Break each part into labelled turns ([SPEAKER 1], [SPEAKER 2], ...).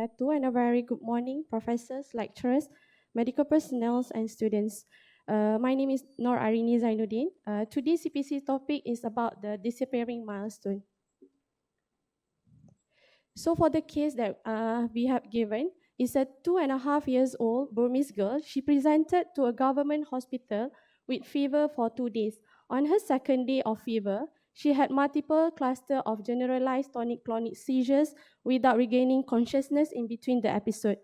[SPEAKER 1] wabarakatuh, and a very good morning, professors, lecturers, medical personnel, and students. My name is Arinie Zainuddin. Today's CPC topic is about the disappearing milestone. So for the case that we have given, is a 2.5 years old Burmese girl. She presented to a government hospital with fever for 2 days. On her second day of fever, she had multiple clusters of generalized tonic-clonic seizures without regaining consciousness in between the episode.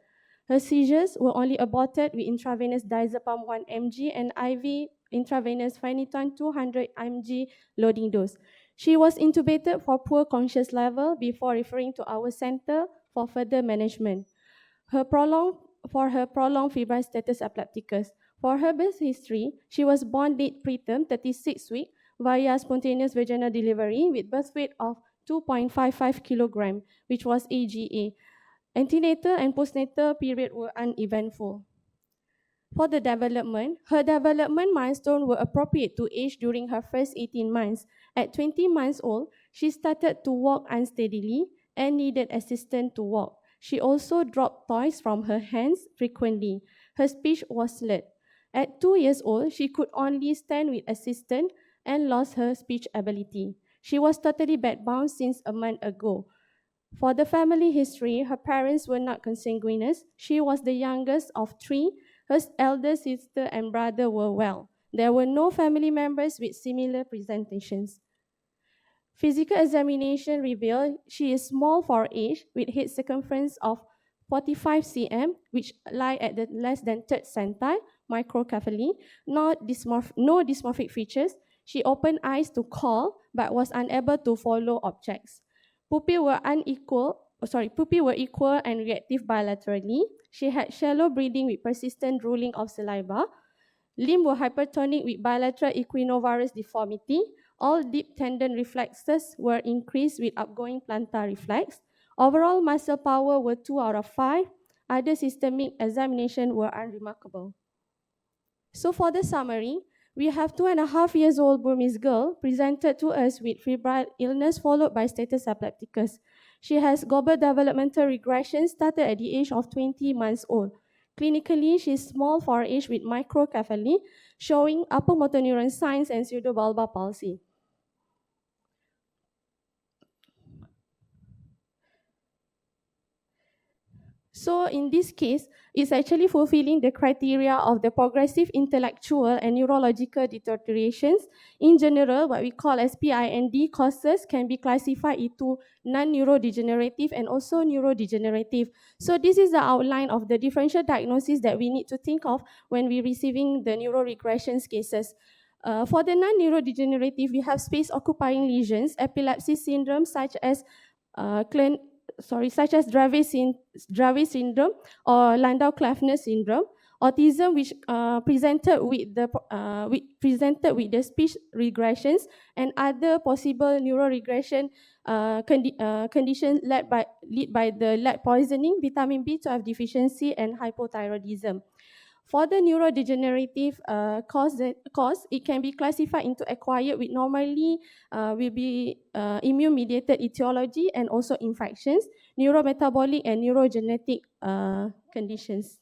[SPEAKER 1] Her seizures were only aborted with intravenous diazepam 1 mg and IV intravenous phenytoin 200 mg loading dose. She was intubated for poor conscious level before referring to our center for further management. For her prolonged febrile status epilepticus. For her birth history, she was born late preterm, 36 weeks, via spontaneous vaginal delivery with birth weight of 2.55 kilogram, which was AGA. Antenatal and postnatal period were uneventful. For the development, her development milestones were appropriate to age during her first 18 months. At 20 months old, she started to walk unsteadily and needed assistance to walk. She also dropped toys from her hands frequently. Her speech was slurred. At 2 years old, she could only stand with assistance and lost her speech ability. She was totally bedbound since a month ago. For the family history, her parents were not consanguineous. She was the youngest of 3. Her elder sister and brother were well. There were no family members with similar presentations. Physical examination revealed she is small for age with head circumference of 45 cm, which lie at the less than third centile, microcephaly, no dysmorphic features. She opened eyes to call, but was unable to follow objects. Pupils were equal and reactive bilaterally. She had shallow breathing with persistent drooling of saliva. Limbs were hypertonic with bilateral equinovarus deformity. All deep tendon reflexes were increased with outgoing plantar reflex. Overall muscle power were 2 out of 5. Other systemic examination were unremarkable. So for the summary, we have 2.5 years old Burmese girl presented to us with febrile illness followed by status epilepticus. She has global developmental regression started at the age of 20 months old. Clinically, she is small for age with microcephaly, showing upper motor neuron signs and pseudobulbar palsy. So in this case, it's actually fulfilling the criteria of the progressive intellectual and neurological deteriorations. In general, what we call as PIND causes can be classified into non-neurodegenerative and also neurodegenerative. So this is the outline of the differential diagnosis that we need to think of when we're receiving the neuroregressions cases. For the non-neurodegenerative, we have space-occupying lesions, epilepsy syndrome such as Dravet syndrome or Landau-Kleffner syndrome, autism which presented with the speech regressions, and other possible neuroregression conditions led by the lead poisoning, vitamin B12 deficiency, and hypothyroidism. For the neurodegenerative cause, it can be classified into acquired, which normally will be immune-mediated etiology and also infections, neurometabolic and neurogenetic conditions.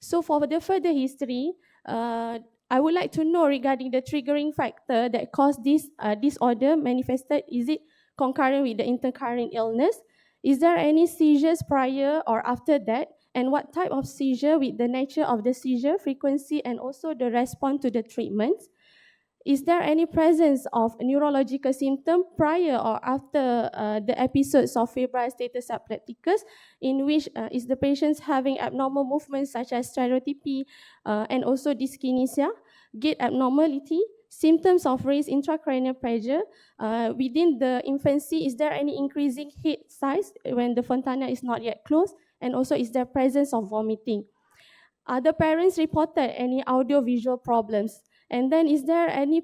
[SPEAKER 1] So for the further history, I would like to know regarding the triggering factor that caused this disorder manifested. Is it concurrent with the intercurrent illness? Is there any seizures prior or after that? And what type of seizure with the nature of the seizure, frequency, and also the response to the treatment? Is there any presence of neurological symptom prior or after the episodes of febrile status epilepticus, in which is the patient having abnormal movements such as stereotypy and also dyskinesia, gait abnormality, symptoms of raised intracranial pressure within the infancy? Is there any increasing head size when the fontana is not yet closed? And also, is there presence of vomiting? Other parents reported any audio-visual problems? And then, is there any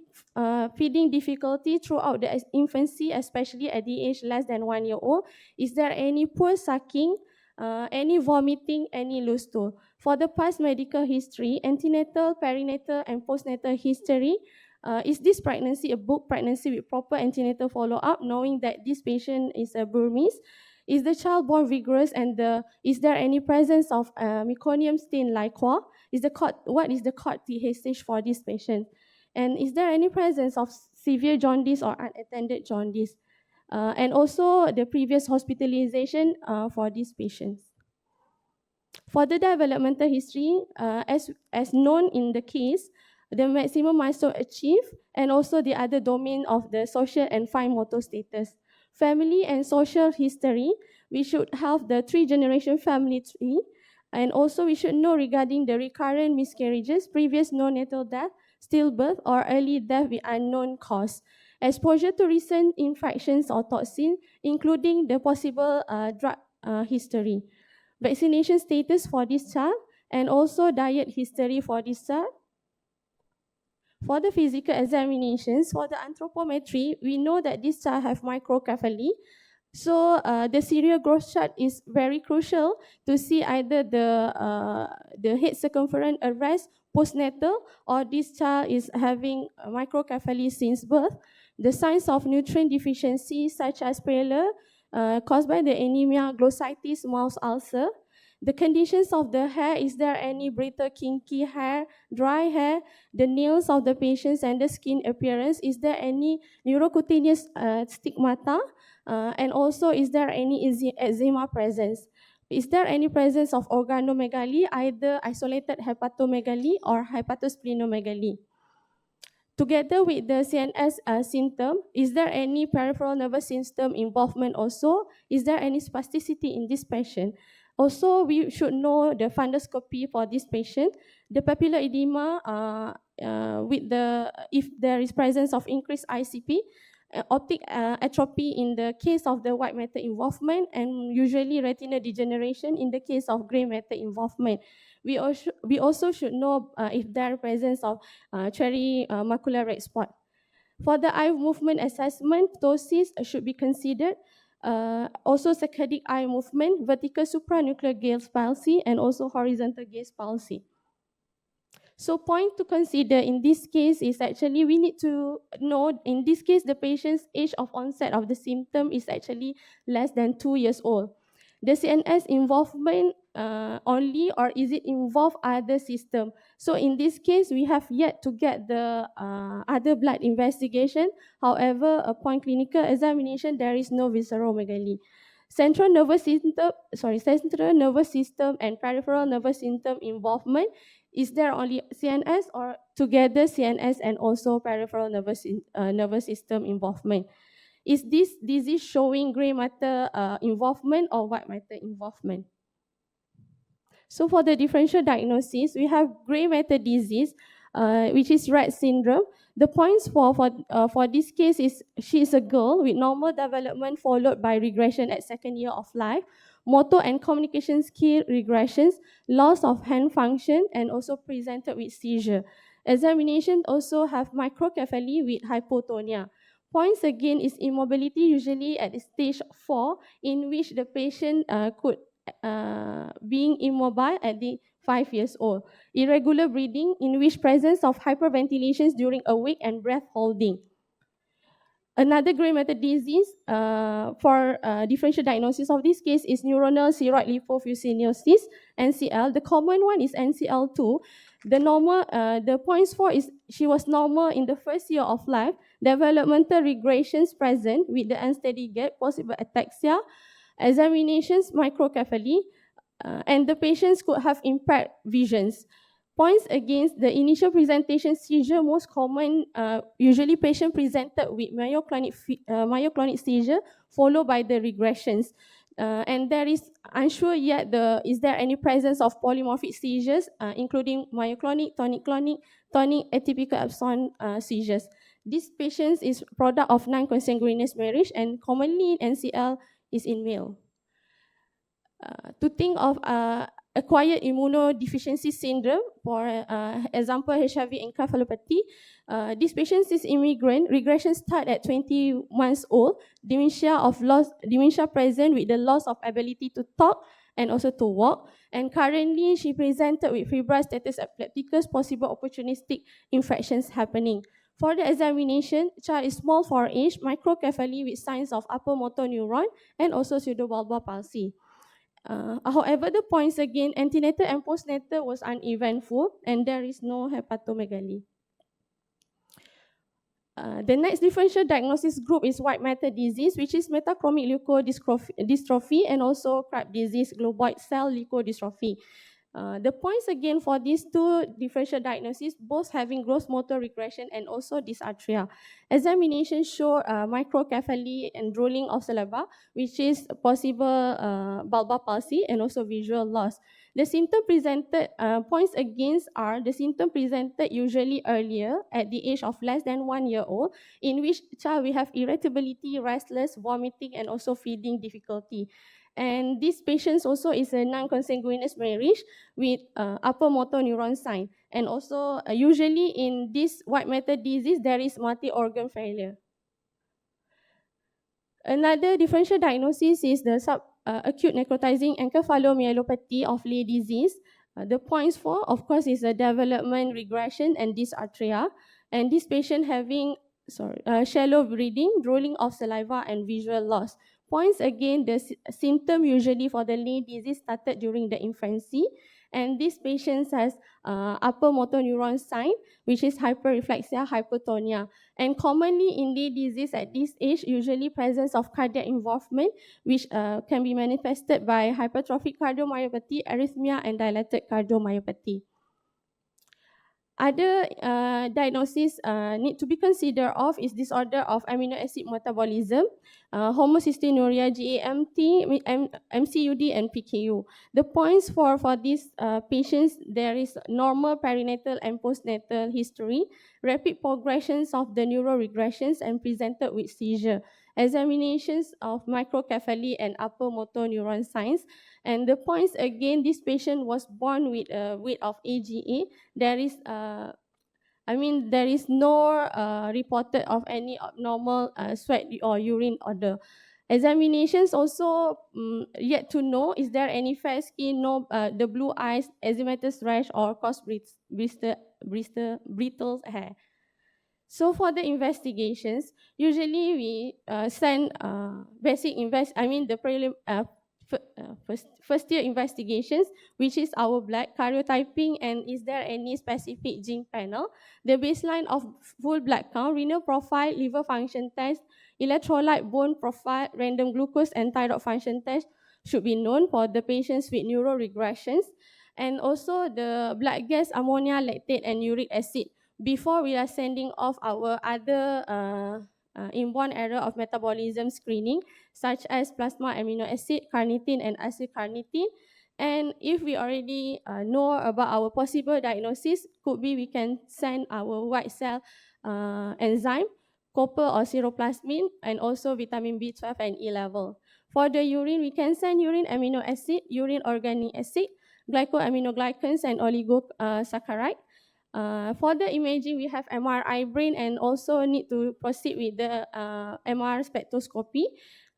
[SPEAKER 1] feeding difficulty throughout the infancy, especially at the age less than 1 year old? Is there any poor sucking, any vomiting, any loose stool? For the past medical history, antenatal, perinatal, and postnatal history, is this pregnancy a booked pregnancy with proper antenatal follow-up, knowing that this patient is a Burmese? Is the child born vigorous, and is there any presence of meconium stain liquor? What is the cord TH stage for this patient? And is there any presence of severe jaundice or unattended jaundice? And also the previous hospitalization for these patients. For the developmental history, as known in the case, the maximum milestone achieved, and also the other domain of the social and fine motor status. Family and social history, we should have the 3-generation family tree, and also we should know regarding the recurrent miscarriages, previous neonatal death, stillbirth, or early death with unknown cause. Exposure to recent infections or toxin, including the possible drug history. Vaccination status for this child, and also diet history for this child. For the physical examinations, for the anthropometry, we know that this child have microcephaly. So the serial growth chart is very crucial to see either the head circumference arrest postnatal, or this child is having microcephaly since birth. The signs of nutrient deficiency such as pallor caused by the anemia, glossitis, mouth ulcer. The conditions of the hair, is there any brittle, kinky hair, dry hair, the nails of the patients and the skin appearance, is there any neurocutaneous stigmata, and also is there any eczema presence? Is there any presence of organomegaly, either isolated hepatomegaly or hepatosplenomegaly? Together with the CNS symptom, is there any peripheral nervous system involvement also? Is there any spasticity in this patient? Also, we should know the fundoscopy for this patient, the papillar edema if there is presence of increased ICP, optic atrophy in the case of the white matter involvement, and usually retinal degeneration in the case of gray matter involvement. We also should know if there is presence of cherry macular red spot. For the eye movement assessment, ptosis should be considered. Also saccadic eye movement, vertical supranuclear gaze palsy, and also horizontal gaze palsy. So point to consider in this case is actually we need to know, in this case, the patient's age of onset of the symptom is actually less than 2 years old. The CNS involvement only, or is it involve other system? So in this case, we have yet to get the other blood investigation. However, upon clinical examination, there is no visceromegaly. Central nervous system and peripheral nervous system involvement, is there only CNS or together CNS and also peripheral nervous system involvement? Is this disease showing gray matter involvement or white matter involvement? So for the differential diagnosis, we have gray matter disease, which is Rett syndrome. The points for this case is she is a girl with normal development followed by regression at 2nd year of life, motor and communication skill regressions, loss of hand function, and also presented with seizure. Examination also have microcephaly with hypotonia. Points again is immobility, usually at stage 4, in which the patient could being immobile at the 5 years old. Irregular breathing, in which presence of hyperventilations during awake and breath holding. Another gray matter disease for differential diagnosis of this case is neuronal ceroid lipofuscinosis, NCL. The common one is NCL2. The points for is she was normal in the 1st year of life. Developmental regressions present with the unsteady gait, possible ataxia, examinations microcephaly, and the patients could have impaired visions. Points against the initial presentation seizure, most common, usually patient presented with myoclonic seizure followed by the regressions. And there is unsure yet is there any presence of polymorphic seizures, including myoclonic, tonic-clonic, tonic atypical absence seizures. This patient is product of non-consanguineous marriage, and commonly NCL is in male. To think of acquired immunodeficiency syndrome, for example, HIV encephalopathy, this patient is immigrant, regression start at 20 months old, dementia present with the loss of ability to talk and also to walk, and currently she presented with febrile status epilepticus, possible opportunistic infections happening. For the examination, child is small for age, microcephaly with signs of upper motor neuron, and also pseudobulbar palsy. However, the points again, antenatal and postnatal was uneventful, and there is no hepatomegaly. The next differential diagnosis group is white matter disease, which is metachromic leukodystrophy and also Krabbe disease, globoid cell leukodystrophy. The points again for these two differential diagnoses, both having gross motor regression and also dysarthria. Examination show microcephaly and drooling of saliva, which is possible bulbar palsy and also visual loss. The symptom presented, points against are the symptom presented usually earlier at the age of less than 1 year old, in which child we have irritability, restless, vomiting, and also feeding difficulty. And this patient also is a non-consanguineous marriage with upper motor neuron sign. And also usually in this white matter disease, there is multi-organ failure. Another differential diagnosis is the acute necrotizing encephalomyelopathy of Leigh disease. The points for, of course, is a development regression and dysarthria. And this patient having shallow breathing, drooling of saliva, and visual loss. Points again, the symptom usually for the Leigh disease started during the infancy. And this patient has upper motor neuron sign, which is hyperreflexia, hypertonia. And commonly in Leigh disease at this age, usually presence of cardiac involvement, which can be manifested by hypertrophic cardiomyopathy, arrhythmia, and dilated cardiomyopathy. Other diagnoses need to be considered of is disorder of amino acid metabolism, homocystinuria, GAMT, MCUD, and PKU. The points for these patients, there is normal perinatal and postnatal history, rapid progressions of the neuroregressions, and presented with seizure. Examinations of microcephaly and upper motor neuron signs. And the points again, this patient was born with a weight of AGA. There is, there is no reported of any abnormal sweat or urine odor. Examinations also yet to know, is there any fair skin, no, the blue eyes, eczematous rash, or coarse brittle hair. So for the investigations, usually we send basic first year investigations, which is our blood karyotyping, and is there any specific gene panel, the baseline of full blood count, renal profile, liver function test, electrolyte, bone profile, random glucose, and thyroid function test should be known for the patients with neuroregressions, and also the blood gas, ammonia, lactate, and uric acid before we are sending off our other inborn error of metabolism screening, such as plasma amino acid, carnitine, and acylcarnitine. And if we already know about our possible diagnosis, could be we can send our white cell enzyme, copper or seroplasmin, and also vitamin B12 and E level. For the urine, we can send urine amino acid, urine organic acid, glycoaminoglycans, and oligosaccharide. For the imaging, we have MRI brain and also need to proceed with the MR spectroscopy.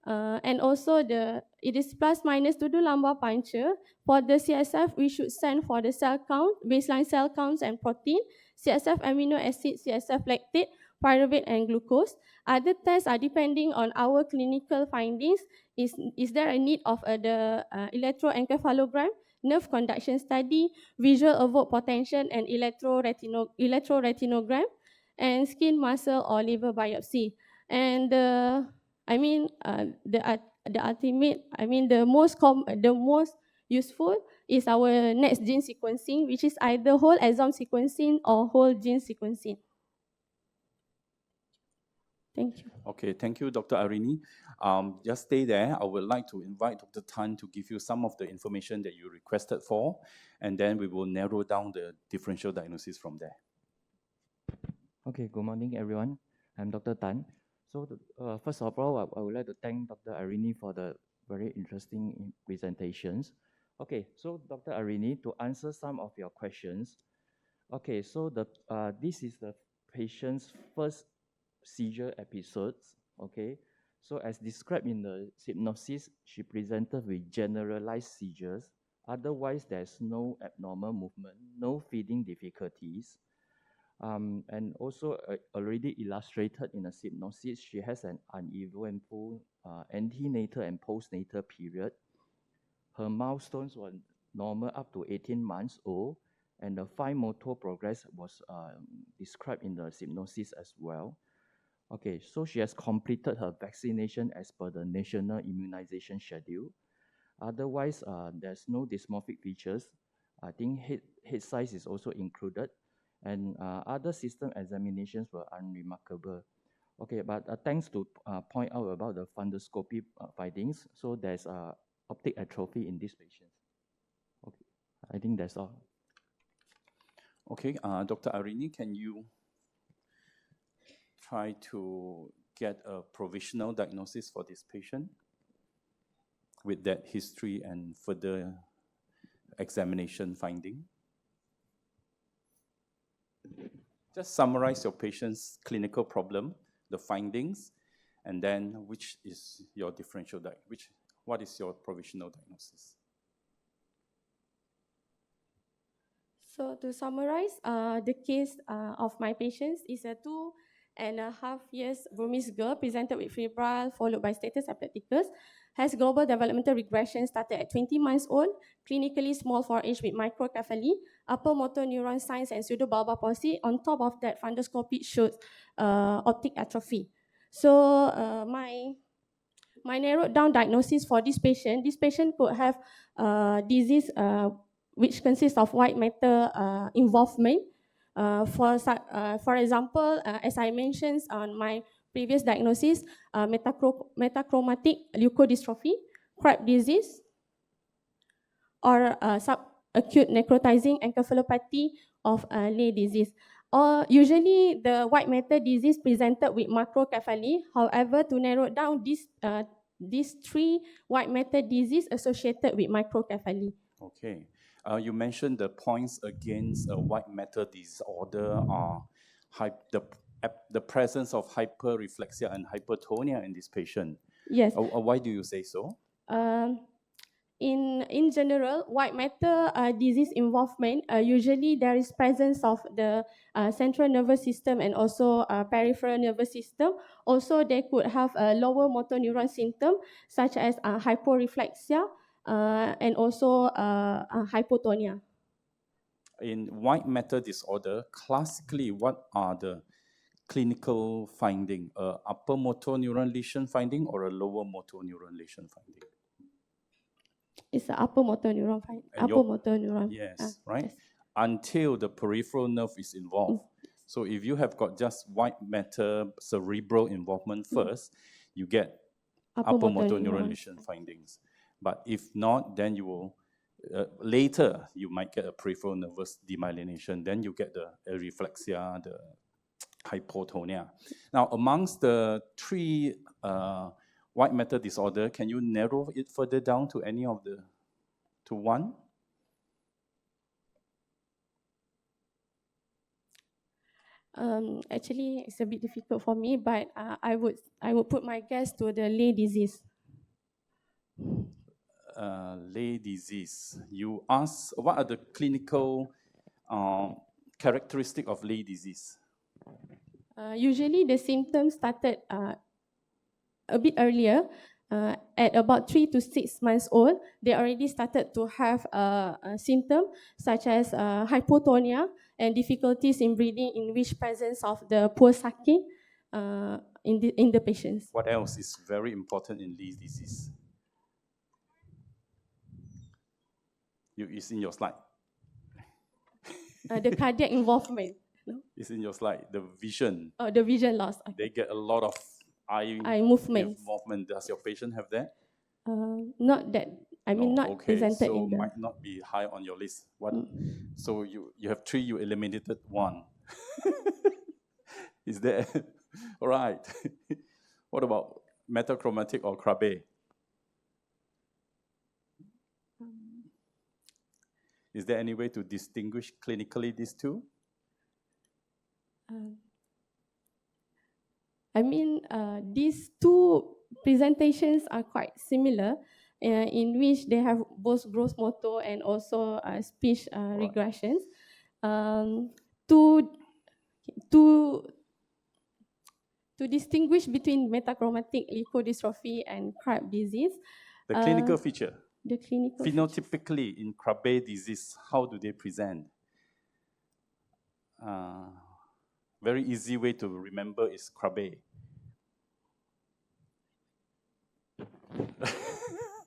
[SPEAKER 1] And also it is plus minus to do lumbar puncture. For the CSF, we should send for the cell count, baseline cell counts and protein, CSF amino acid, CSF lactate, pyruvate, and glucose. Other tests are depending on our clinical findings. Is there a need of the electroencephalogram, nerve conduction study, visual evoked potential, and electroretinogram, and skin, muscle, or liver biopsy. And the most useful is our next gene sequencing, which is either whole exome sequencing or whole gene sequencing. Thank you.
[SPEAKER 2] Okay, thank you, Dr. Arinie. Just stay there. I would like to invite Dr. Tan to give you some of the information that you requested for, and then we will narrow down the differential diagnosis from there.
[SPEAKER 3] Okay, good morning, everyone. I'm Dr. Tan. So first of all, I would like to thank Dr. Arinie for the very interesting presentations. Okay, so Dr. Arinie, to answer some of your questions. Okay, so this is the patient's first seizure episodes. Okay, so as described in the synopsis, she presented with generalized seizures. Otherwise, there's no abnormal movement, no feeding difficulties. And also already illustrated in a synopsis, she has an uneventful antenatal and postnatal period. Her milestones were normal up to 18 months old, and the fine motor progress was described in the synopsis as well. Okay, so she has completed her vaccination as per the national immunization schedule. Otherwise, there's no dysmorphic features. I think head size is also included, and other system examinations were unremarkable. Okay, but thanks to point out about the fundoscopy findings, so there's optic atrophy in these patients. Okay, I think that's all.
[SPEAKER 2] Okay, Dr. Arinie, can you try to get a provisional diagnosis for this patient with that history and further examination finding? Just summarize your patient's clinical problem, the findings, and then which is your differential diagnosis, what is your provisional diagnosis?
[SPEAKER 1] So to summarize, the case of my patients is a 2.5 years Burmese girl presented with febrile followed by status epilepticus, has global developmental regression started at 20 months old, clinically small for age with microcephaly, upper motor neuron signs and pseudobulbar palsy. On top of that, fundoscopy showed optic atrophy. So my narrowed down diagnosis for this patient could have disease which consists of white matter involvement. For example, as I mentioned on my previous diagnosis, metachromatic leukodystrophy, Krabbe disease, or subacute necrotizing encephalopathy of Leigh disease. Or usually the white matter disease presented with macrocephaly. However, to narrow down these three white matter disease associated with microcephaly.
[SPEAKER 2] Okay. You mentioned the points against a white matter disorder are the presence of hyperreflexia and hypertonia in this patient.
[SPEAKER 1] Yes.
[SPEAKER 2] Why do you say so?
[SPEAKER 1] In general, white matter disease involvement, usually there is presence of the central nervous system and also peripheral nervous system. Also, they could have a lower motor neuron symptom such as hyporeflexia and also hypotonia.
[SPEAKER 2] In white matter disorder, classically, what are the clinical finding? Upper motor neuron lesion finding or a lower motor neuron lesion finding?
[SPEAKER 1] It's the upper motor neuron finding. Motor neuron.
[SPEAKER 2] Yes, right?
[SPEAKER 1] Yes.
[SPEAKER 2] Until the peripheral nerve is involved. So if you have got just white matter cerebral involvement first, you get upper motor neuron lesion findings. But if not, then you will, later you might get a peripheral nervous demyelination, then you get the reflexia, the hypotonia. Now, amongst the three white matter disorder, can you narrow it further down to any of the, to one?
[SPEAKER 1] Actually, it's a bit difficult for me, but I would put my guess to the Leigh disease.
[SPEAKER 2] Leigh disease. You ask, what are the clinical characteristic of Leigh disease?
[SPEAKER 1] Usually, the symptoms started a bit earlier. At about 3 to 6 months old, they already started to have a symptom such as hypotonia and difficulties in breathing, in which presence of the poor sucking in the patients.
[SPEAKER 2] What else is very important in Leigh disease? It's in your slide.
[SPEAKER 1] The cardiac involvement. No?
[SPEAKER 2] It's in your slide. The vision.
[SPEAKER 1] Oh, the vision loss. Okay.
[SPEAKER 2] They get a lot of eye
[SPEAKER 1] movement.
[SPEAKER 2] Does your patient have that?
[SPEAKER 1] Not that. I mean, not
[SPEAKER 2] okay,
[SPEAKER 1] presented
[SPEAKER 2] so
[SPEAKER 1] in the.
[SPEAKER 2] might not be high on your list. What? So you have 3. You eliminated 1. Is there? All right. What about metachromatic or Krabbe? Is there any way to distinguish clinically these two?
[SPEAKER 1] I mean, these two presentations are quite similar, in which they have both gross motor and also speech regressions. To distinguish between metachromatic leukodystrophy and Krabbe disease,
[SPEAKER 2] The clinical feature.
[SPEAKER 1] the clinical
[SPEAKER 2] Phenotypically, in Krabbe disease, how do they present? Very easy way to remember is Krabbe.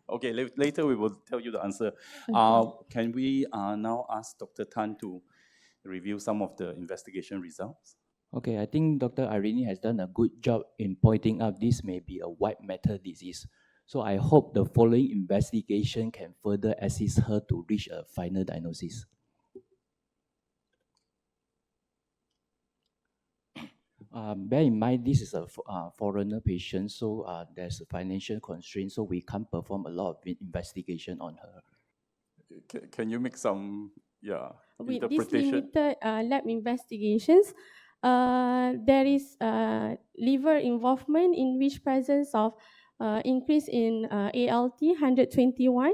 [SPEAKER 2] Okay, later we will tell you the answer. Can we now ask Dr. Tan to review some of the investigation results?
[SPEAKER 3] Okay, I think Dr. Arinie has done a good job in pointing out this may be a white matter disease. So I hope the following investigation can further assist her to reach a final diagnosis. Bear in mind, this is a foreigner patient, so there's a financial constraint, so we can't perform a lot of investigation on her.
[SPEAKER 2] Can you make some
[SPEAKER 1] with these
[SPEAKER 2] interpretation?
[SPEAKER 1] limited lab investigations, there is liver involvement in which presence of increase in ALT 121.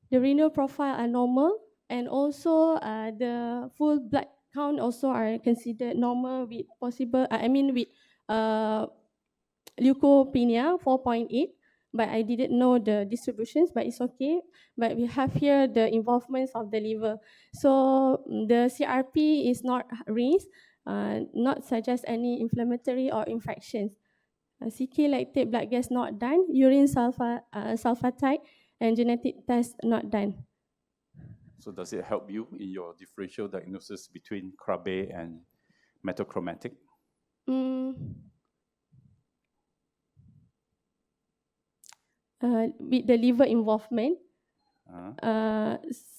[SPEAKER 1] The renal profile are normal, and also the full blood count also are considered normal with possible, with leukopenia 4.8. But I didn't know the distributions, but it's okay. But we have here the involvements of the liver. So the CRP is not raised, not suggest any inflammatory or infections. CK lactate blood gas not done, urine sulfatide and genetic test not done.
[SPEAKER 2] So does it help you in your differential diagnosis between Krabbe and metachromatic?
[SPEAKER 1] With the liver involvement.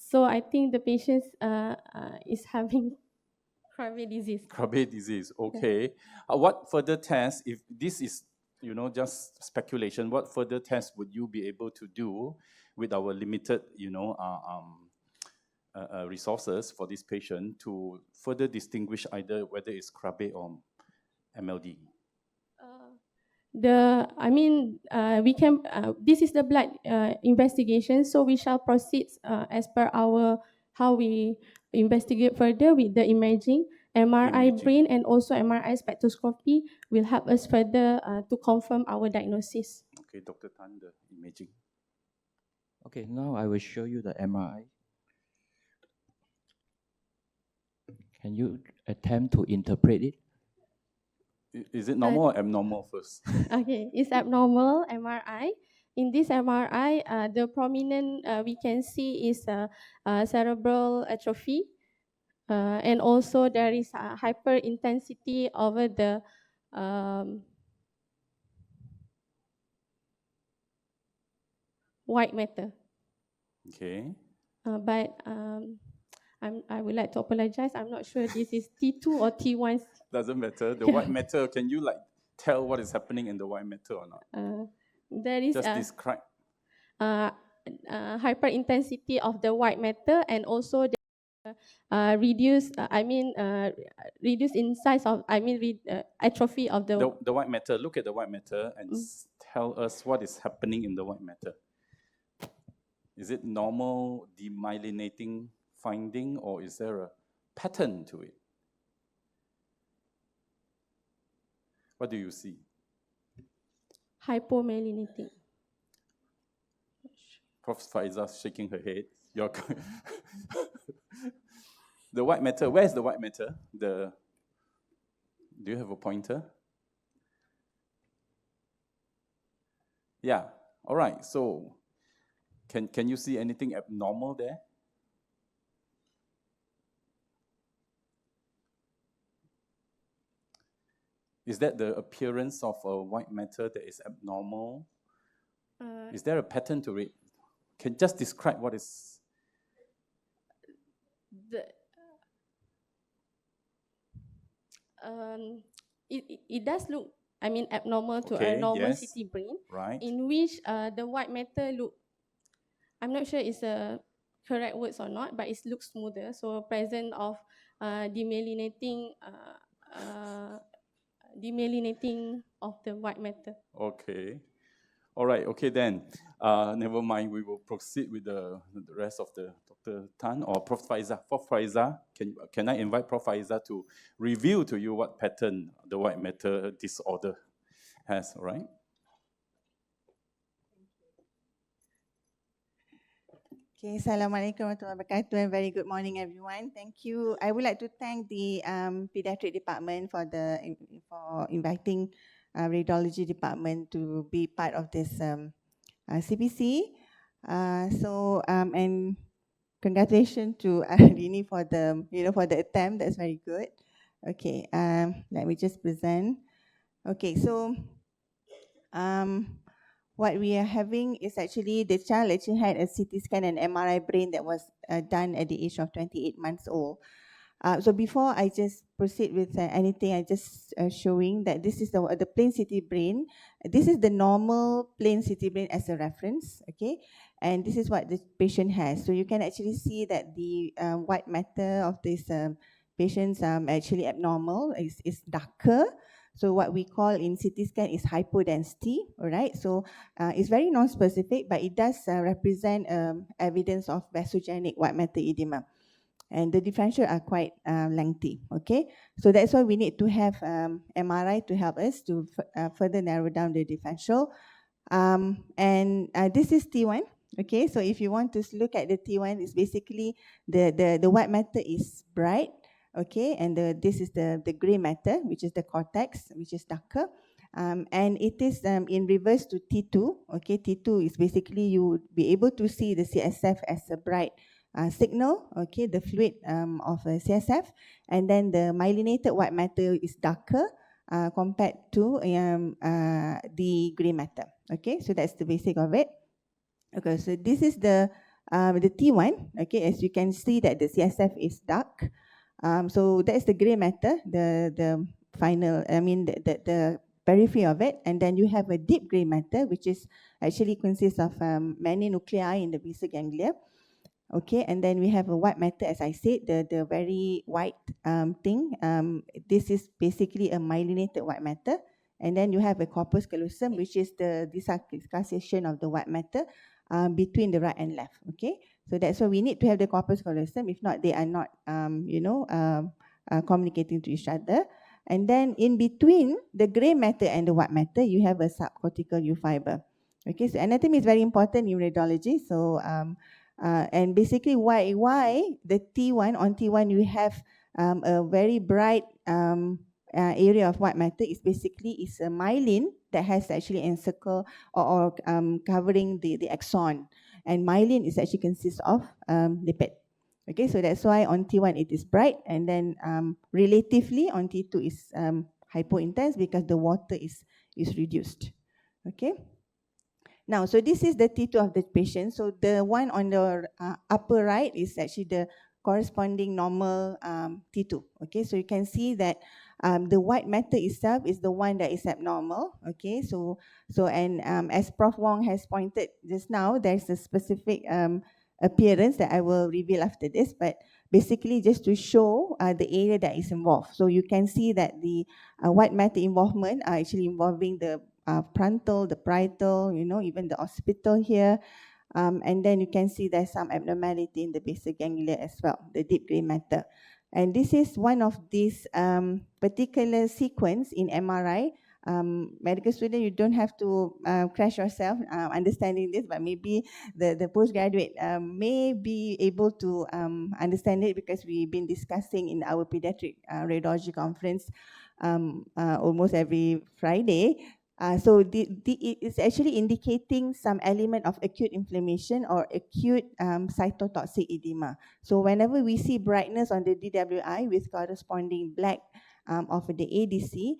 [SPEAKER 1] So I think the patient is having Krabbe disease.
[SPEAKER 2] Krabbe disease, okay. What further tests, if this is just speculation, what further tests would you be able to do with our limited resources for this patient to further distinguish either whether it's Krabbe or MLD?
[SPEAKER 1] We can. This is the blood investigation, so we shall proceed as per our how we investigate further with the imaging, MRI brain, and also MRI spectroscopy will help us further to confirm our diagnosis.
[SPEAKER 2] Okay, Dr. Tan, the imaging.
[SPEAKER 3] Okay, now I will show you the MRI. Can you attempt to interpret it?
[SPEAKER 2] Is it normal or abnormal first?
[SPEAKER 1] Okay, it's abnormal MRI. In this MRI, the prominent we can see is cerebral atrophy, and also there is a hyperintensity over the white matter.
[SPEAKER 2] Okay.
[SPEAKER 1] But I would like to apologize. I'm not sure this is T2 or T1.
[SPEAKER 2] Doesn't matter. The white matter, can you tell what is happening in the white matter or not?
[SPEAKER 1] There is
[SPEAKER 2] just describe.
[SPEAKER 1] Hyperintensity of the white matter, and also the reduce in size of atrophy of the
[SPEAKER 2] white matter. Look at the white matter and tell us what is happening in the white matter. Is it normal demyelinating finding, or is there a pattern to it? What do you see?
[SPEAKER 1] Hypomyelinating.
[SPEAKER 2] Prof. Faizah shaking her head. The white matter, where is the white matter? Do you have a pointer? Yeah, all right. So can you see anything abnormal there? Is that the appearance of a white matter that is abnormal? Is there a pattern to it? Can you just describe what is?
[SPEAKER 1] It does look, abnormal to a normal CT brain,
[SPEAKER 2] right?
[SPEAKER 1] In which the white matter look, I'm not sure it's a correct words or not, but it looks smoother. So presence of demyelinating of the white matter.
[SPEAKER 2] Okay. All right, okay then. Never mind, we will proceed with the rest of the Dr. Tan or Prof. Faizah. Prof. Faizah, can I invite Prof. Faizah to reveal to you what pattern the white matter disorder has, all right?
[SPEAKER 4] Okay, Assalamualaikum warahmatullahi wabarakatuh and very good morning everyone. Thank you. I would like to thank the pediatric department for inviting radiology department to be part of this CPC. And congratulations to Arinie for the attempt. That's very good. Okay, let me just present. Okay, so what we are having is actually the child actually had a CT scan and MRI brain that was done at the age of 28 months old. So before I just proceed with anything, I just showing that this is the plain CT brain. This is the normal plain CT brain as a reference, okay? And this is what the patient has. So you can actually see that the white matter of this patient's actually abnormal, is darker. So what we call in CT scan is hypodensity, all right? So it's very non-specific, but it does represent evidence of vasogenic white matter edema. And the differential are quite lengthy, okay? So that's why we need to have MRI to help us to further narrow down the differential. This is T1, okay? So if you want to look at the T1, it's basically the white matter is bright, okay, and this is the gray matter, which is the cortex, which is darker, and it is in reverse to T2. Okay, T2 is basically you would be able to see the CSF as a bright signal, okay, the fluid of a CSF, and then the myelinated white matter is darker compared to the gray matter. Okay, so that's the basic of it. Okay, so this is the T1. Okay, as you can see that the CSF is dark. So that's the gray matter, the final, the periphery of it. And then you have a deep gray matter, which is actually consists of many nuclei in the basal ganglia. Okay, and then we have a white matter, as I said, the very white thing. This is basically a myelinated white matter. And then you have a corpus callosum, which is the discussion of the white matter between the right and left. Okay, so that's why we need to have the corpus callosum. If not, they are not, communicating to each other. And then in between the gray matter and the white matter, you have a subcortical U fiber. Okay, so anatomy is very important in radiology. So and basically, why the T1 on T1 you have a very bright area of white matter is basically a myelin that has actually encircled or covering the axon, and myelin is actually consists of lipid. Okay, so that's why on T1 it is bright, and then relatively on T2 is hypointense because the water is reduced. Okay. Now, so this is the T2 of the patient. So the one on the upper right is actually the corresponding normal T2. Okay, so you can see that the white matter itself is the one that is abnormal. Okay, so as Prof. Wong has pointed just now, there's a specific appearance that I will reveal after this, but basically just to show the area that is involved. So you can see that the white matter involvement are actually involving the frontal, the parietal, even the occipital here. And then you can see there's some abnormality in the basal ganglia as well, the deep gray matter. And this is one of these particular sequence in MRI. Medical student, you don't have to crash yourself understanding this, but maybe the postgraduate may be able to understand it because we've been discussing in our pediatric radiology conference almost every Friday. So it is actually indicating some element of acute inflammation or acute cytotoxic edema. So whenever we see brightness on the DWI with corresponding black of the ADC,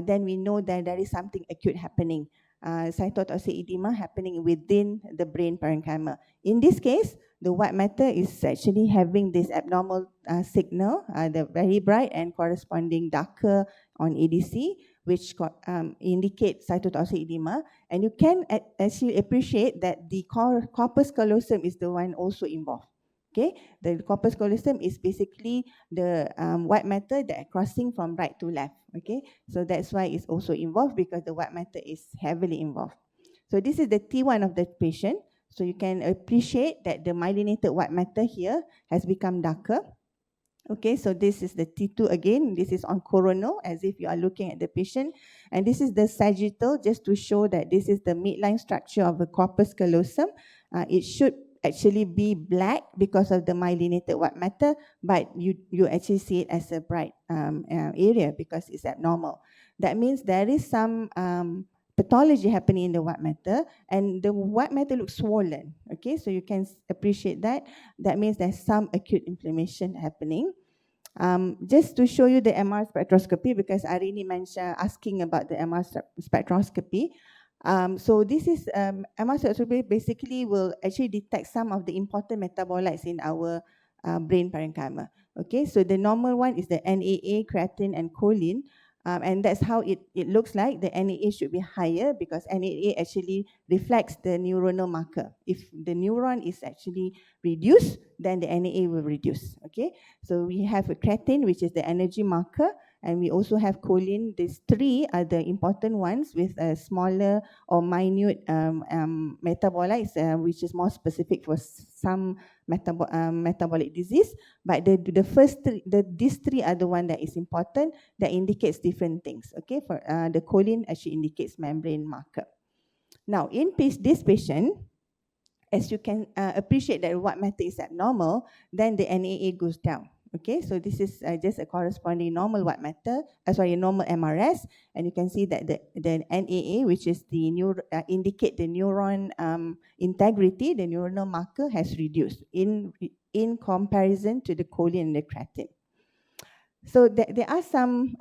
[SPEAKER 4] then we know that there is something acute happening, cytotoxic edema happening within the brain parenchyma. In this case, the white matter is actually having this abnormal signal, the very bright and corresponding darker on ADC, which indicate cytotoxic edema. And you can actually appreciate that the corpus callosum is the one also involved. Okay, the corpus callosum is basically the white matter that are crossing from right to left. Okay, so that's why it's also involved because the white matter is heavily involved. So this is the T1 of the patient. So you can appreciate that the myelinated white matter here has become darker. Okay, so this is the T2 again. This is on coronal, as if you are looking at the patient. And this is the sagittal, just to show that this is the midline structure of the corpus callosum. It should actually be black because of the myelinated white matter, but you actually see it as a bright area because it's abnormal. That means there is some pathology happening in the white matter, and the white matter looks swollen. Okay, so you can appreciate that. That means there's some acute inflammation happening. Just to show you the MR spectroscopy, because Arinie mentioned asking about the MR spectroscopy. So this is MR spectroscopy basically will actually detect some of the important metabolites in our brain parenchyma. Okay, so the normal one is the NAA, creatine, and choline. And that's how it looks like. The NAA should be higher because NAA actually reflects the neuronal marker. If the neuron is actually reduced, then the NAA will reduce. Okay, so we have a creatine, which is the energy marker, and we also have choline. These three are the important ones with a smaller or minute metabolites, which is more specific for some metabolic disease. But the first three, these three are the one that is important, that indicates different things. Okay, for the choline actually indicates membrane marker. Now in this patient, as you can appreciate that white matter is abnormal, then the NAA goes down. Okay, so this is just a corresponding normal white matter, normal MRS, and you can see that the NAA, which is the indicate the neuron integrity, the neuronal marker has reduced in comparison to the choline and the creatine. So there are some.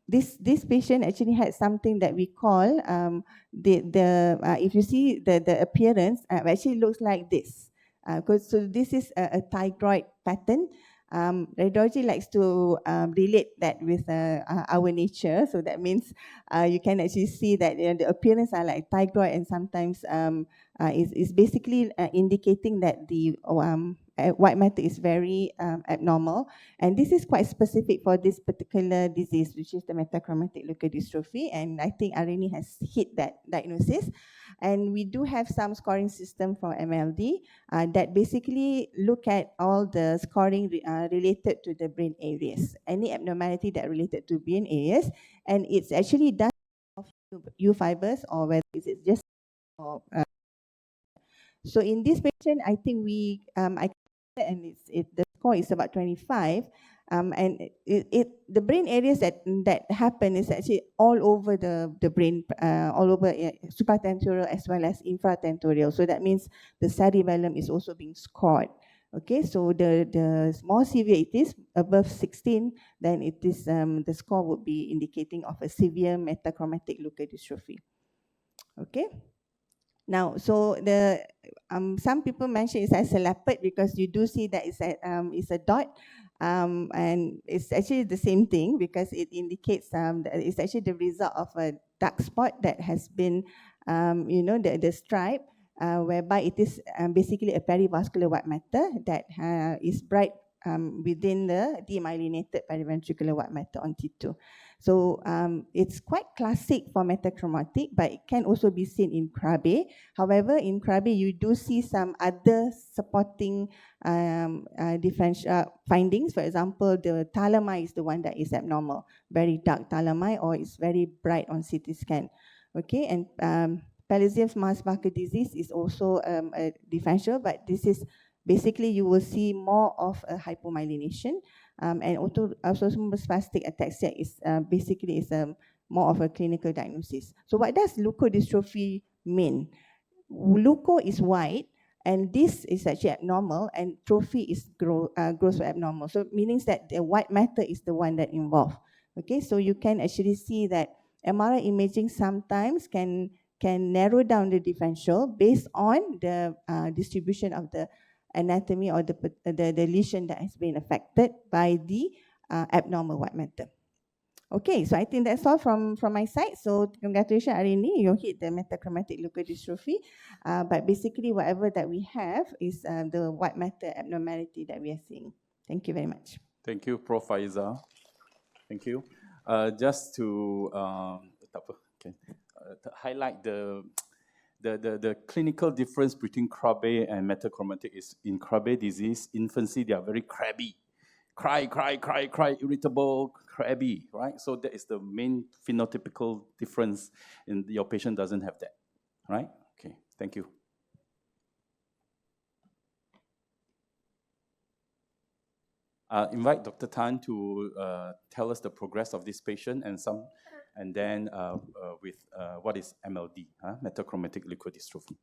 [SPEAKER 4] This patient actually had something that we call if you see the appearance, actually looks like this. So this is a thyroid pattern. Radiology likes to relate that with our nature. So that means you can actually see that the appearance are like thyroid, and sometimes is basically indicating that the white matter is very abnormal. And this is quite specific for this particular disease, which is the metachromatic leukodystrophy. And I think Arinie has hit that diagnosis. And we do have some scoring system for MLD that basically look at all the scoring related to the brain areas, any abnormality that related to brain areas, and it's actually done of U fibers or whether is it just. So in this patient, I think and the score is about 25. And the brain areas that happen is actually all over the brain, all over supratentorial as well as infratentorial. So that means the cerebellum is also being scored. Okay, so the more severe it is, above 16, then it is the score would be indicating of a severe metachromatic leukodystrophy. Okay. Now, so some people mention it's as a leopard because you do see that it's a dot, and it's actually the same thing because it indicates that it's actually the result of a dark spot that has been, the stripe, whereby it is basically a perivascular white matter that is bright within the demyelinated periventricular white matter on T2. So it's quite classic for metachromatic, but it can also be seen in Krabbe. However, in Krabbe, you do see some other supporting differential findings. For example, the thalami is the one that is abnormal, very dark thalami, or it's very bright on CT scan. Okay, and Pelizaeus-Merzbacher disease is also a differential, but this is basically you will see more of a hypomyelination, and autosomal spastic ataxia is basically more of a clinical diagnosis. So what does leukodystrophy mean? Leuko is white, and this is actually abnormal, and trophy is gross abnormal. So meaning that the white matter is the one that involved. Okay, so you can actually see that MRI imaging sometimes can narrow down the differential based on the distribution of the anatomy or the lesion that has been affected by the abnormal white matter. Okay, so I think that's all from my side. So congratulations, Arinie, you hit the metachromatic leukodystrophy. But basically, whatever that we have is the white matter abnormality that we are seeing. Thank you very much.
[SPEAKER 2] Thank you, Prof. Faizah. Thank you. Just to to highlight the clinical difference between Krabbe and metachromatic is in Krabbe disease, infancy, they are very crabby. Cry, irritable, crabby, right? So that is the main phenotypical difference, and your patient doesn't have that, right? Okay, thank you. Invite Dr. Tan to tell us the progress of this patient and then with what is MLD, metachromatic leukodystrophy.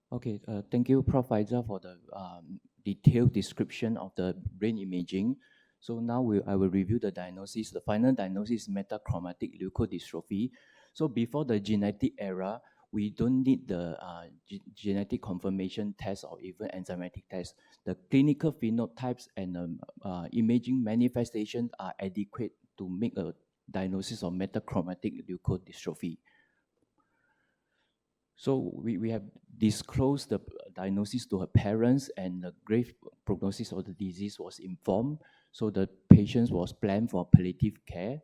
[SPEAKER 3] Okay, thank you, Prof. Faizah, for the detailed description of the brain imaging. So now I will review the diagnosis. The final diagnosis is metachromatic leukodystrophy. So before the genetic era, we don't need the genetic confirmation test or even enzymatic test. The clinical phenotypes and imaging manifestations are adequate to make a diagnosis of metachromatic leukodystrophy. So we have disclosed the diagnosis to her parents, and the grave prognosis of the disease was informed. So the patient was planned for palliative care.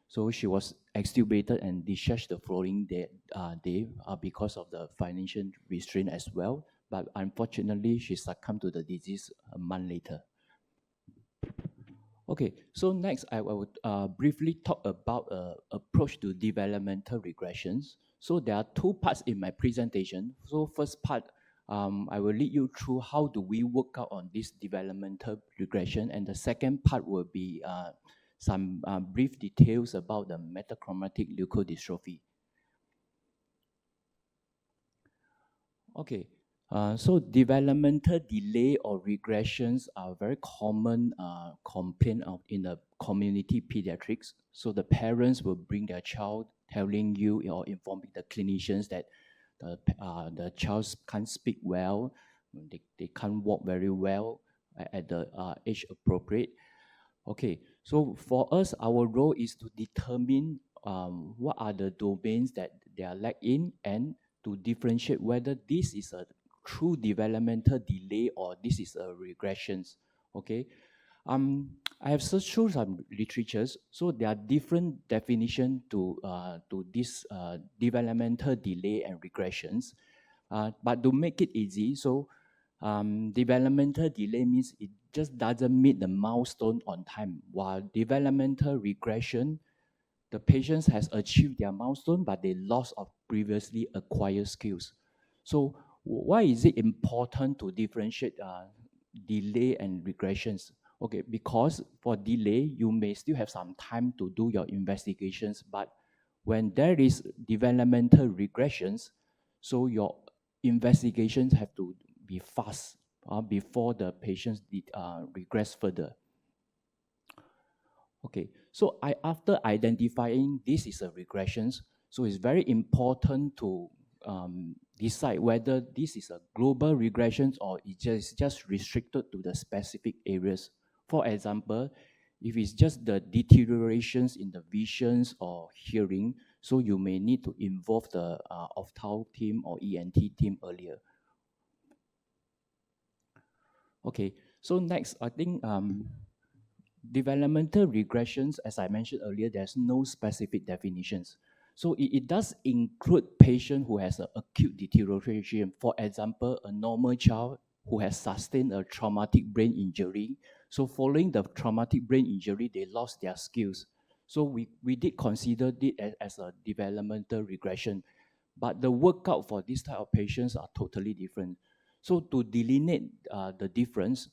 [SPEAKER 3] So she was extubated and discharged the following day because of the financial restraint as well. But unfortunately, she succumbed to the disease a month later. Okay, so next I would briefly talk about approach to developmental regressions. So there are two parts in my presentation. So first part, I will lead you through how do we work out on this developmental regression, and the second part will be some brief details about the metachromatic leukodystrophy. Okay, so developmental delay or regressions are very common complaint in the community pediatrics. So the parents will bring their child telling you or informing the clinicians that the child can't speak well, they can't walk very well at the age appropriate. Okay, so for us, our role is to determine what are the domains that they are lacking and to differentiate whether this is a true developmental delay or this is a regressions. Okay, I have searched through some literatures, so there are different definitions to this developmental delay and regressions. But to make it easy, so developmental delay means it just doesn't meet the milestone on time, while developmental regression, the patient has achieved their milestone, but they lost of previously acquired skills. So why is it important to differentiate delay and regressions? Okay, because for delay, you may still have some time to do your investigations, but when there is developmental regressions, so your investigations have to be fast before the patients regress further. Okay, so after identifying this is a regressions, so it's very important to decide whether this is a global regression or it's just restricted to the specific areas. For example, if it's just the deteriorations in the visions or hearing, so you may need to involve the ophthalm team or ENT team earlier. Okay, so next, I think developmental regressions, as I mentioned earlier, there's no specific definitions. So it does include patient who has an acute deterioration. For example, a normal child who has sustained a traumatic brain injury. So following the traumatic brain injury, they lost their skills. So we did consider it as a developmental regression. But the workout for this type of patients are totally different. So to delineate the difference,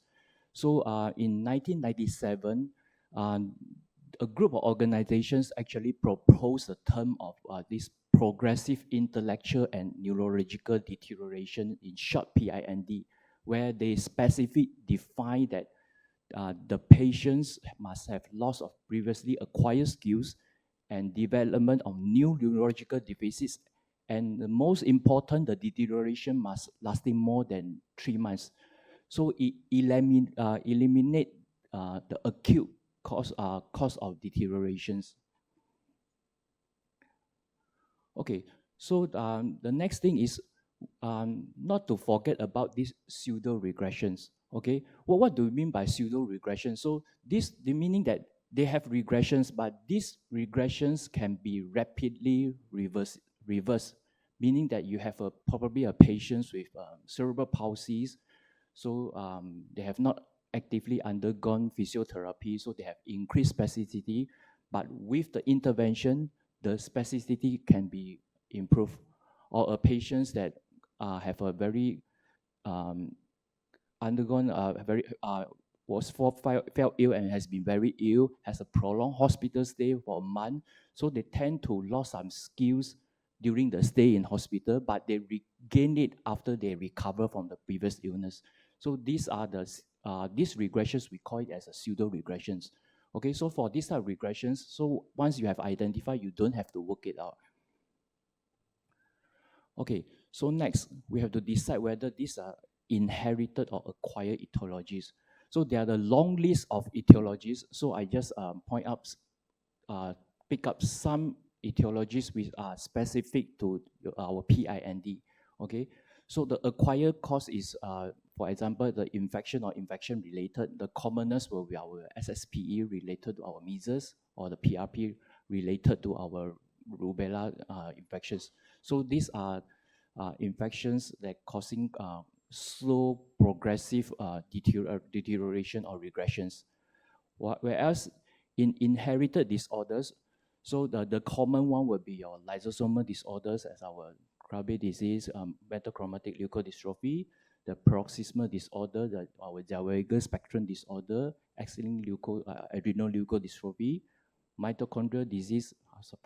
[SPEAKER 3] so in 1997, a group of organizations actually proposed a term of this progressive intellectual and neurological deterioration, in short PIND, where they specifically define that the patients must have loss of previously acquired skills and development of new neurological deficits. And the most important, the deterioration must lasting more than 3 months. So it eliminate the acute cause of deteriorations. Okay, So the next thing is not to forget about these pseudo regressions. Okay, what do we mean by pseudo regression? So the meaning that they have regressions, but these regressions can be rapidly reversed, meaning that you have probably a patient with cerebral palsy, so they have not actively undergone physiotherapy, so they have increased spasticity, but with the intervention, the spasticity can be improved. Or a patients that have a very undergone fell ill and has been very ill, has a prolonged hospital stay for a month, so they tend to lose some skills during the stay in hospital, but they regain it after they recover from the previous illness. So these are these regressions, we call it as a pseudo regressions. Okay, so for these type of regressions, so once you have identified, you don't have to work it out. Okay, so next, we have to decide whether these are inherited or acquired etiologies. So there are the long list of etiologies. So I just pick up some etiologies which are specific to our PIND. Okay, so the acquired cause is, for example, the infection or infection related. The commonest will be our SSPE related to our measles, or the PRP related to our rubella infections. So these are infections that causing slow progressive deterioration or regressions. Whereas in inherited disorders, so the common one would be your lysosomal disorders, as our Krabbe disease, metachromatic leukodystrophy, the paroxysmal disorder, our Zellweger spectrum disorder, X-linked adrenal leukodystrophy, mitochondrial disease,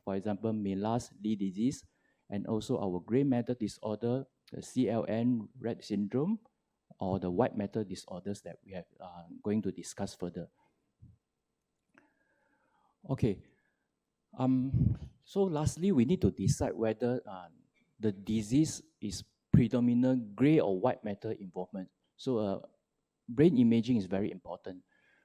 [SPEAKER 3] for example, MELAS, Lee disease, and also our gray matter disorder, the CLN Rett syndrome, or the white matter disorders that we are going to discuss further. Okay. So lastly, we need to decide whether the disease is predominant gray or white matter involvement. So brain imaging is very important,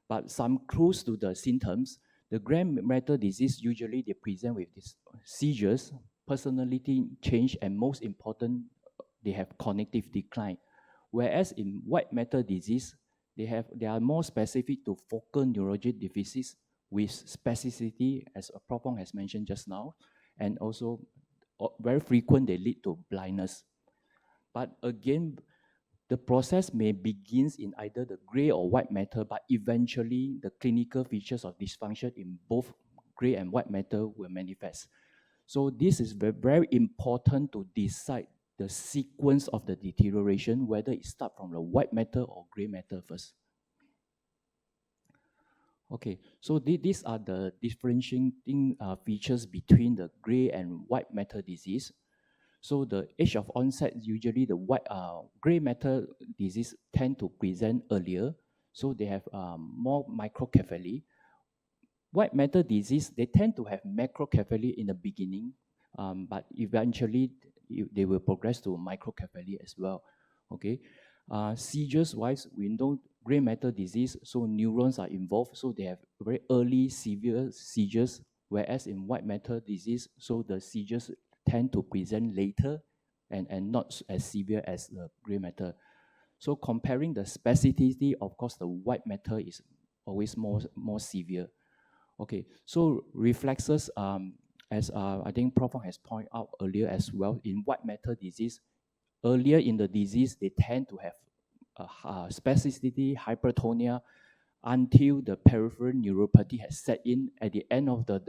[SPEAKER 3] but some clues to the symptoms. The gray matter disease, usually they present with these seizures, personality change, and most important, they have cognitive decline. Whereas in white matter disease, they are more specific to focal neurologic deficits with spasticity, as Prof. Wong has mentioned just now, and also very frequent, they lead to blindness. But again, the process may begin in either the gray or white matter, but eventually the clinical features of dysfunction in both gray and white matter will manifest. So this is very, very important to decide the sequence of the deterioration, whether it starts from the white matter or gray matter first. Okay, so these are the differentiating features between the gray and white matter disease. So the age of onset, usually the gray matter disease tend to present earlier, so they have more microcephaly. White matter disease, they tend to have macrocephaly in the beginning, but eventually they will progress to microcephaly as well. Okay, seizures-wise, we know gray matter disease, so neurons are involved, so they have very early severe seizures, whereas in white matter disease, so the seizures tend to present later and not as severe as the gray matter. So comparing the spasticity, of course, the white matter is always more severe. Okay, so reflexes, as I think Prof. has pointed out earlier as well, in white matter disease, earlier in the disease, they tend to have spasticity, hypertonia, until the peripheral neuropathy has set in at the end of the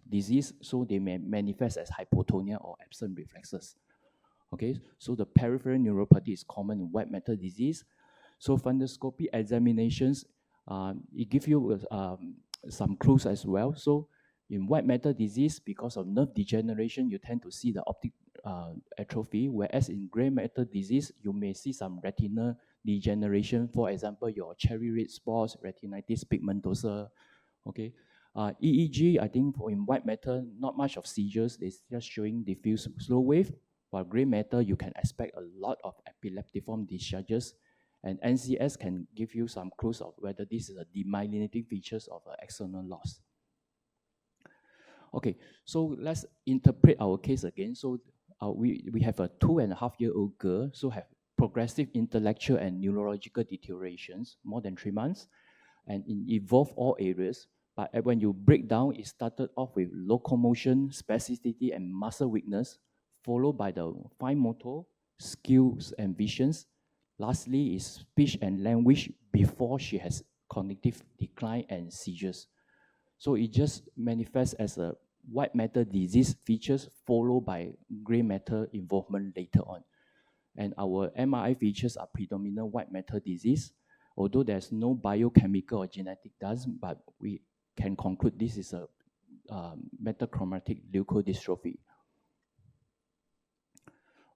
[SPEAKER 3] disease, so they may manifest as hypotonia or absent reflexes. Okay, so the peripheral neuropathy is common in white matter disease. So fundoscopy examinations, it gives you some clues as well. So in white matter disease, because of nerve degeneration, you tend to see the optic atrophy, whereas in gray matter disease, you may see some retinal degeneration, for example, your cherry red spots, retinitis pigmentosa. Okay, EEG, I think in white matter, not much of seizures, it's just showing diffuse slow wave, while gray matter, you can expect a lot of epileptiform discharges, and NCS can give you some clues of whether this is a demyelinating features of external loss. Okay, so let's interpret our case again. So we have a 2.5-year-old girl, so have progressive intellectual and neurological deteriorations, more than 3 months, and it evolved all areas. But when you break down, it started off with locomotion, spasticity, and muscle weakness, followed by the fine motor, skills, and visions. Lastly is speech and language before she has cognitive decline and seizures. So it just manifests as a white matter disease features followed by gray matter involvement later on. And our MRI features are predominant white matter disease, although there's no biochemical or genetic does, but we can conclude this is a metachromatic leukodystrophy.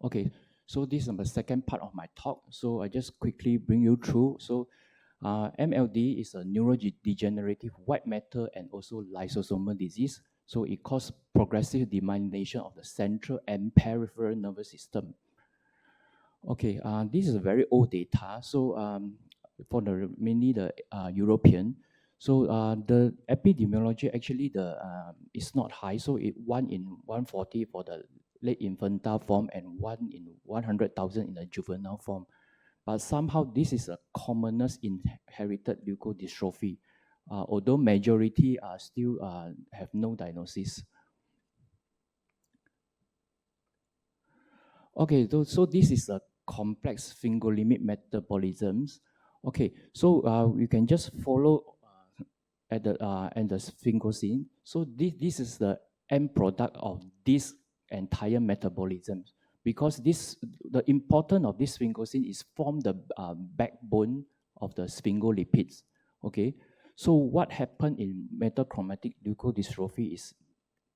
[SPEAKER 3] Okay, so this is the second part of my talk. So I just quickly bring you through. So MLD is a neurodegenerative white matter and also lysosomal disease. So it causes progressive demyelination of the central and peripheral nervous system. Okay, this is very old data. So for mainly the European, so the epidemiology actually is not high. So 1 in 140 for the late infantile form and 1 in 100,000 in the juvenile form. But somehow this is a commonest inherited leukodystrophy, although majority are still have no diagnosis. Okay, so this is a complex sphingolipid metabolisms. Okay, so we can just follow at the sphingosine. So this is the end product of this entire metabolism, because the importance of this sphingosine is form the backbone of the sphingolipids. Okay, so what happened in metachromatic leukodystrophy is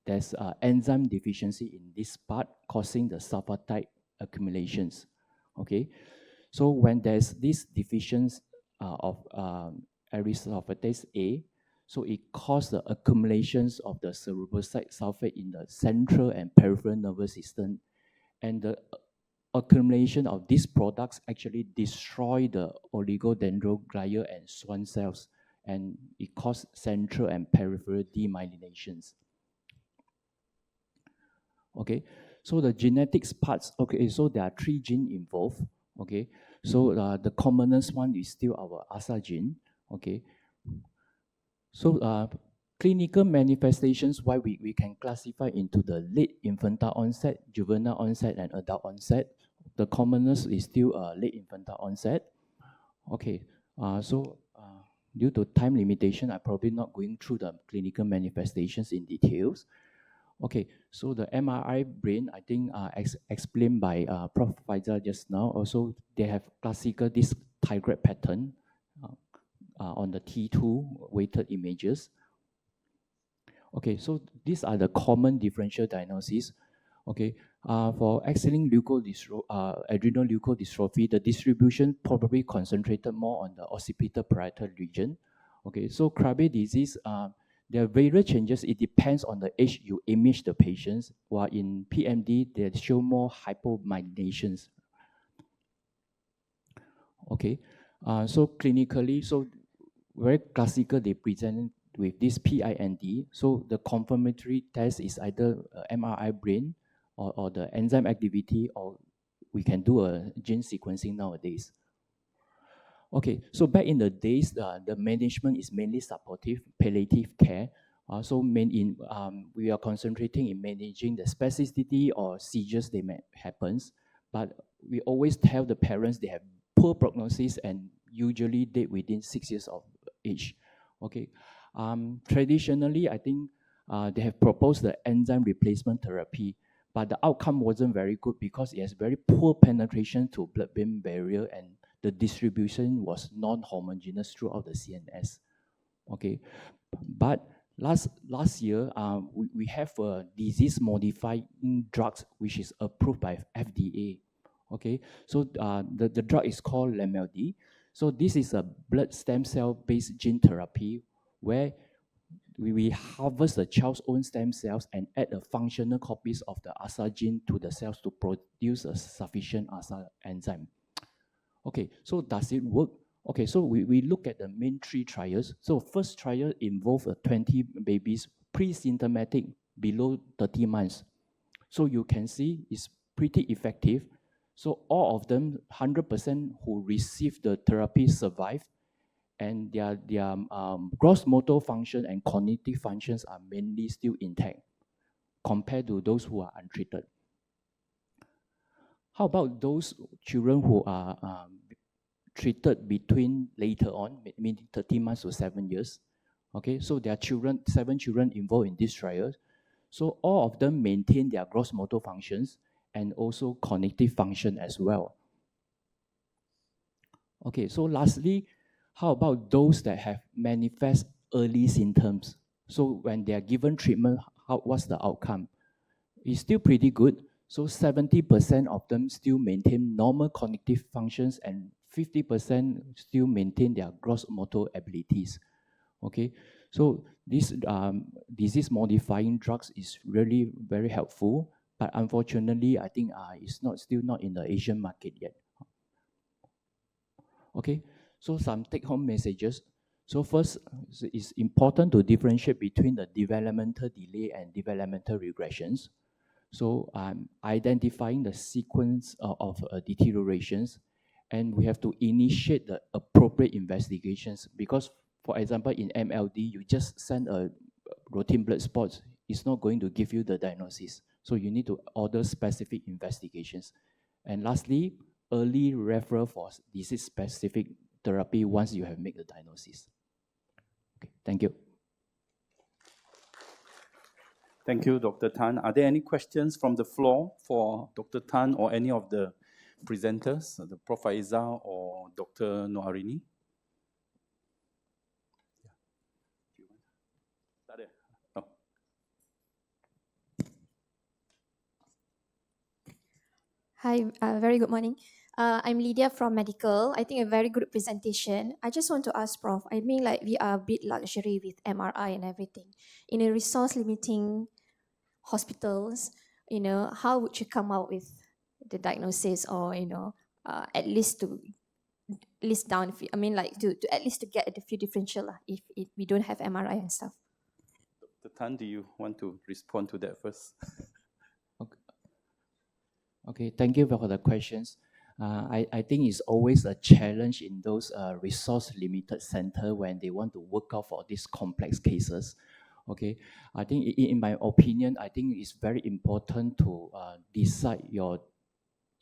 [SPEAKER 3] there's enzyme deficiency in this part causing the sulfatide accumulations. Okay, so when there's this deficiency of erythrosulfatase A, so it causes the accumulations of the cerebrosidase sulfate in the central and peripheral nervous system, and the accumulation of these products actually destroy the oligodendroglial and Schwann cells, and it causes central and peripheral demyelinations. Okay, so the genetics parts, okay, so there are 3 genes involved, okay. So the commonest one is still our ASA gene, okay. So clinical manifestations, why we can classify into the late infantile onset, juvenile onset, and adult onset. The commonest is still late infantile onset. Okay, so due to time limitation, I'm probably not going through the clinical manifestations in details. Okay, so the MRI brain, I think explained by Prof. Faizah just now. Also, they have classical this TARIKH pattern on the T2 weighted images. Okay, so these are the common differential diagnoses. Okay, for X-linked adrenal leukodystrophy, the distribution probably concentrated more on the occipital parietal region. Okay, so Krabbe disease, there are various changes. It depends on the age you image the patients, while in PMD, they show more hypomyelinations. Okay, so clinically, so very classical, they present with this PIND. So the confirmatory test is either MRI brain or the enzyme activity, or we can do a gene sequencing nowadays. Okay, so back in the days, the management is mainly supportive, palliative care. So we are concentrating in managing the spasticity or seizures that may happen. But we always tell the parents they have poor prognosis and usually dead within 6 years of age. Okay, traditionally, I think they have proposed the enzyme replacement therapy, but the outcome wasn't very good because it has very poor penetration to blood-brain barrier and the distribution was non-homogeneous throughout the CNS. Okay, but last year we have a disease-modifying drugs which is approved by FDA. Okay, so the drug is called LAMLD. So this is a blood stem cell-based gene therapy where we harvest the child's own stem cells and add a functional copies of the ASA gene to the cells to produce a sufficient ASA enzyme. Okay, so does it work? Okay, so we look at the main 3 trials. So first trial involved 20 babies, pre-symptomatic below 30 months. So you can see it's pretty effective. So all of them, 100% who received the therapy survived, and their gross motor function and cognitive functions are mainly still intact compared to those who are untreated. How about those children who are treated between later on, meaning 30 months to 7 years? Okay, so there are 7 children involved in this trial. So all of them maintain their gross motor functions and also cognitive function as well. Okay, so lastly, how about those that have manifest early symptoms? So when they are given treatment, what's the outcome? It's still pretty good. So 70% of them still maintain normal cognitive functions and 50% still maintain their gross motor abilities. Okay, so this disease modifying drugs is really very helpful, but unfortunately, I think it's still not in the Asian market yet. Okay, so some take-home messages. So first, it's important to differentiate between the developmental delay and developmental regressions. So identifying the sequence of deteriorations, and we have to initiate the appropriate investigations, because, for example, in MLD, you just send a routine blood spots, it's not going to give you the diagnosis. So you need to order specific investigations. And lastly, early referral for disease-specific therapy once you have made the diagnosis. Okay, thank you.
[SPEAKER 2] Thank you, Dr. Tan. Are there any questions from the floor for Dr. Tan or any of the presenters, the Prof. Faizah or Dr. Arinie?
[SPEAKER 5] Hi, very good morning. I'm Lydia from Medical. I think a very good presentation. I just want to ask Prof, I mean, like, we are a bit luxury with MRI and everything. In a resource limiting hospitals, how would you come out with the diagnosis, or, at least to list down, I mean, like, to at least to get a few differential if we don't have MRI and stuff.
[SPEAKER 2] Dr. Tan, do you want to respond to that first?
[SPEAKER 3] Okay, thank you for the questions. I think it's always a challenge in those resource-limited centers when they want to work out for these complex cases. Okay, I think in my opinion, I think it's very important to decide your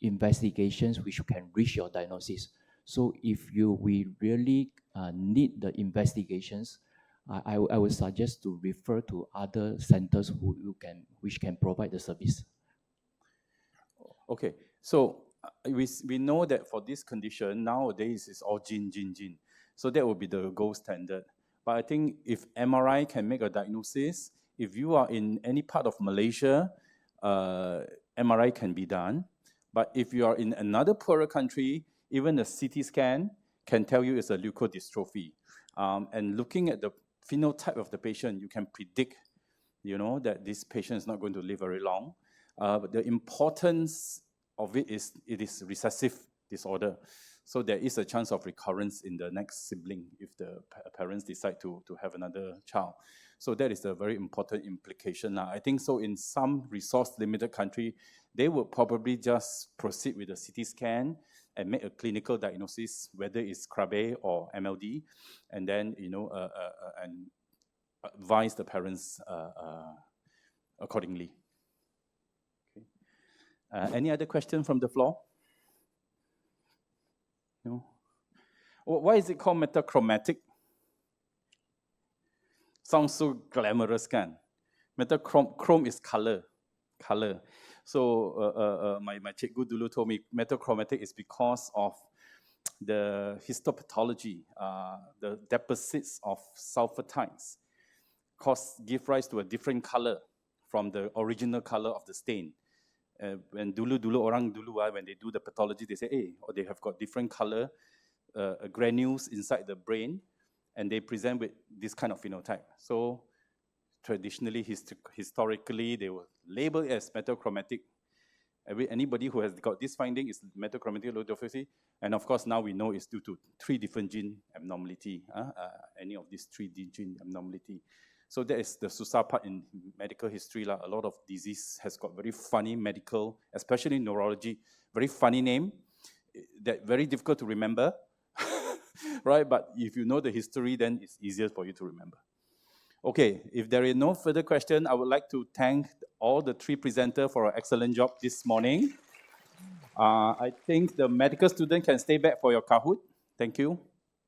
[SPEAKER 3] investigations which can reach your diagnosis. So if we really need the investigations, I would suggest to refer to other centers which can provide the service.
[SPEAKER 2] Okay, so we know that for this condition, nowadays it's all gene. So that would be the gold standard. But I think if MRI can make a diagnosis, if you are in any part of Malaysia, MRI can be done. But if you are in another poorer country, even a CT scan can tell you it's a leukodystrophy. And looking at the phenotype of the patient, you can predict, that this patient is not going to live very long. But the importance of it is recessive disorder. So there is a chance of recurrence in the next sibling if the parents decide to have another child. So that is a very important implication. I think so in some resource-limited country, they will probably just proceed with a CT scan and make a clinical diagnosis, whether it's Krabbe or MLD, and then, and advise the parents accordingly. Any other question from the floor? No? Why is it called metachromatic? Sounds so glamorous, can? Chrome is color. So my cikgu dulu told me metachromatic is because of the histopathology, the deposits of sulfatides give rise to a different color from the original color of the stain. When orang dulu, when they do the pathology, they say, hey, or they have got different color granules inside the brain, and they present with this kind of phenotype. So traditionally, historically, they were labeled as metachromatic. Anybody who has got this finding is metachromatic leukodystrophy, and of course now we know it's due to 3 different gene abnormality. Any of these 3 gene abnormality. So that is the susah part in medical history. A lot of disease has got very funny medical, especially neurology, very funny name, that very difficult to remember, right? But if you know the history, then it's easier for you to remember. Okay, if there is no further question, I would like to thank all the three presenters for an excellent job this morning. I think the medical student can stay back for your Kahoot. Thank you.